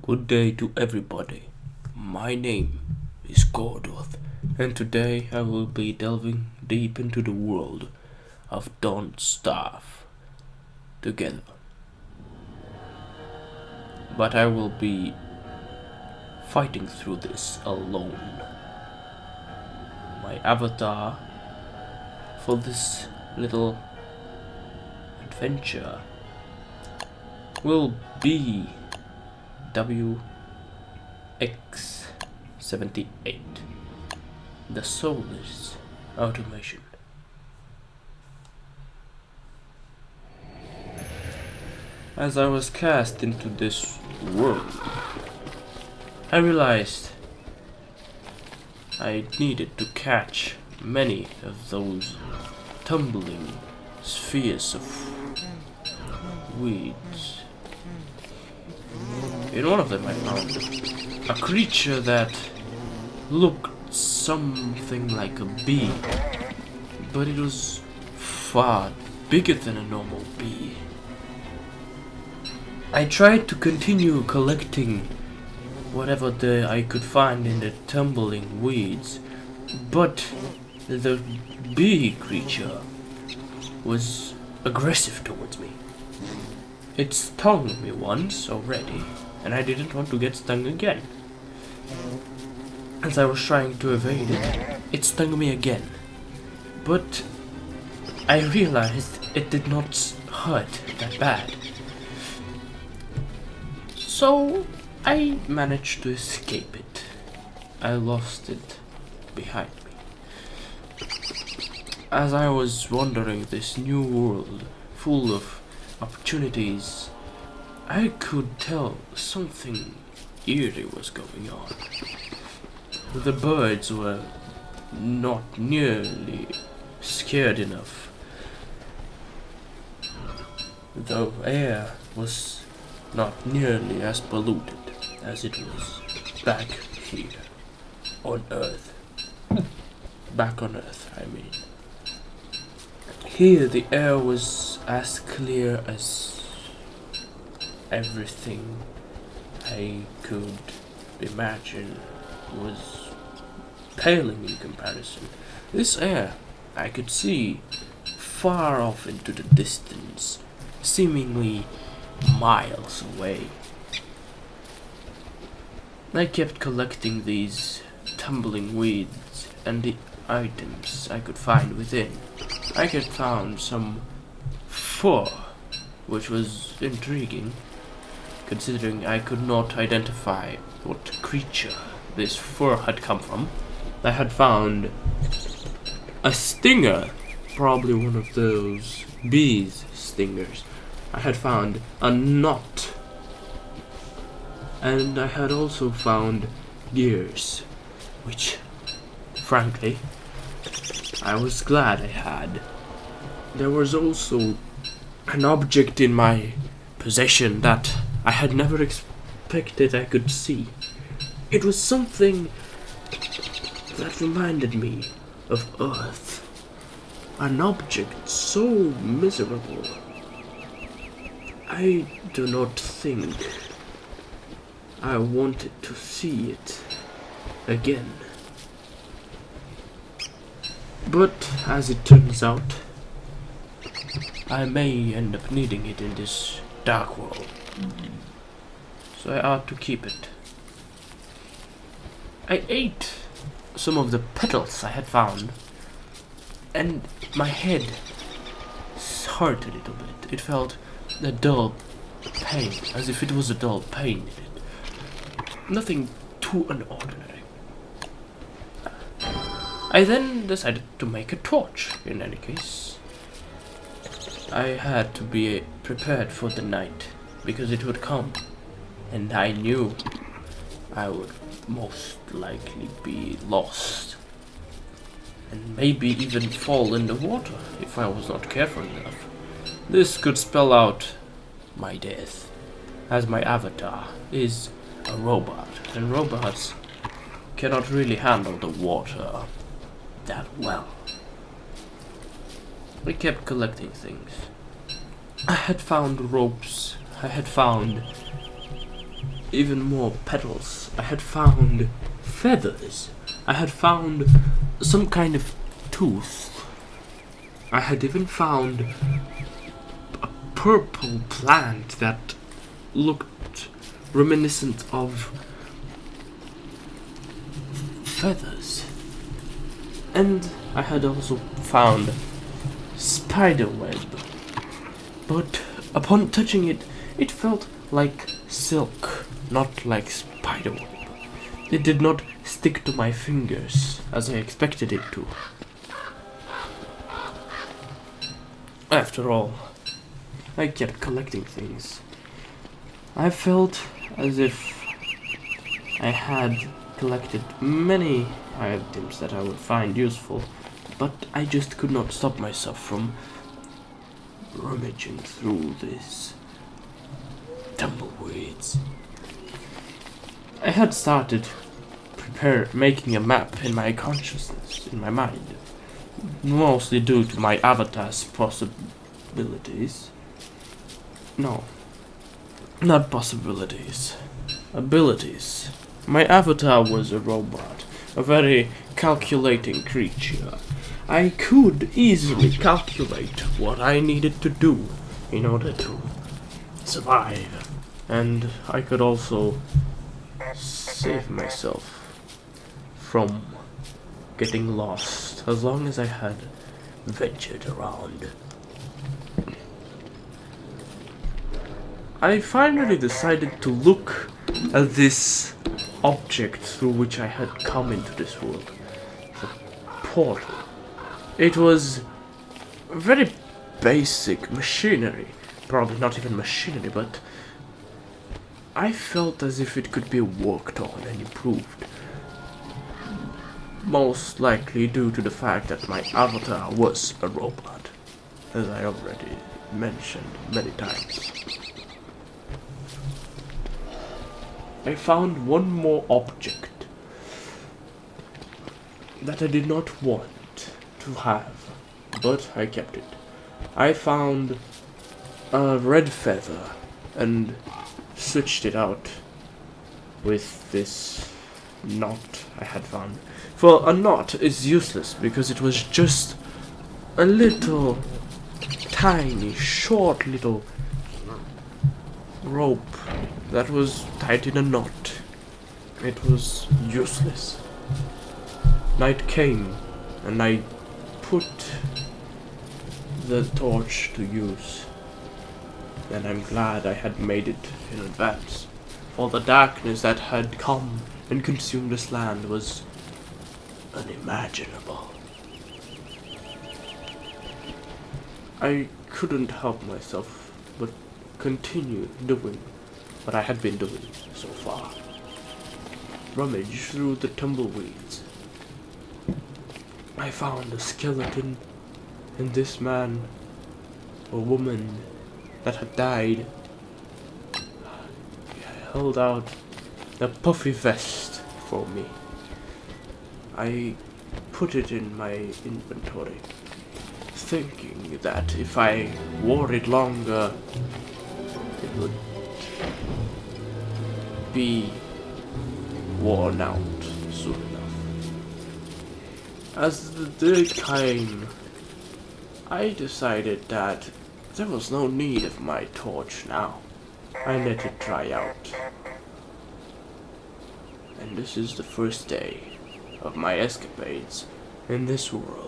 Good day to everybody. My name is Gordoth, and today I will be delving deep into the world of Don't Starve together. But I will be fighting through this alone. My avatar for this little adventure will be WX78, the soulless automation. As I was cast into this world, I realized I needed to catch many of those tumbling spheres of weeds. In one of them I found a creature that looked something like a bee, but it was far bigger than a normal bee. I tried to continue collecting whatever I could find in the tumbling weeds, but the bee creature was aggressive towards me. It stung me once already, and I didn't want to get stung again. As I was trying to evade it, it stung me again. But I realized it did not hurt that bad. So I managed to escape it. I lost it behind me. As I was wandering this new world full of opportunities, I could tell something eerie was going on. The birds were not nearly scared enough. The air was not nearly as polluted as it was back here on Earth. Back on Earth, I mean. Here the air was as clear as everything I could imagine was paling in comparison. This air I could see far off into the distance, seemingly miles away. I kept collecting these tumbling weeds and the items I could find within. I had found some fur, which was intriguing, considering I could not identify what creature this fur had come from. I had found a stinger, probably one of those bees' stingers. I had found a knot, and I had also found gears, which, frankly, I was glad I had. There was also an object in my possession that I had never expected I could see. It was something that reminded me of Earth. An object so miserable. I do not think I wanted to see it again. But as it turns out, I may end up needing it in this dark world, so I ought to keep it. I ate some of the petals I had found, and my head hurt a little bit. It felt a dull pain, as if it was a dull pain in it. Nothing too unordinary. I then decided to make a torch, in any case. I had to be prepared for the night, because it would come, and I knew I would most likely be lost, and maybe even fall in the water if I was not careful enough. This could spell out my death, as my avatar is a robot, and robots cannot really handle the water that well. I kept collecting things. I had found ropes. I had found even more petals. I had found feathers. I had found some kind of tooth. I had even found a purple plant that looked reminiscent of feathers. And I had also found spider web. But upon touching it, it felt like silk, not like spider web. It did not stick to my fingers as I expected it to. After all, I kept collecting things. I felt as if I had collected many items that I would find useful, but I just could not stop myself from rummaging through these tumbleweeds. I had started making a map in my consciousness, in my mind, mostly due to my avatar's possibilities. No, not possibilities, abilities. My avatar was a robot, a very calculating creature. I could easily calculate what I needed to do in order to survive, and I could also save myself from getting lost as long as I had ventured around. I finally decided to look at this object through which I had come into this world, the portal. It was very basic machinery, probably not even machinery, but I felt as if it could be worked on and improved. Most likely due to the fact that my avatar was a robot, as I already mentioned many times. I found one more object that I did not want to have, but I kept it. I found a red feather and switched it out with this knot I had found. For a knot is useless because it was just a little tiny, short little rope that was tied in a knot. It was useless. Night came and I put the torch to use, and I'm glad I had made it in advance, for the darkness that had come and consumed this land was unimaginable. I couldn't help myself but continue doing what I had been doing so far. Rummage through the tumbleweeds. I found a skeleton, and this man, or woman, that had died, held out a puffy vest for me. I put it in my inventory, thinking that if I wore it longer, it would be worn out soon enough. As the day came, I decided that there was no need of my torch now. I let it dry out. And this is the first day of my escapades in this world.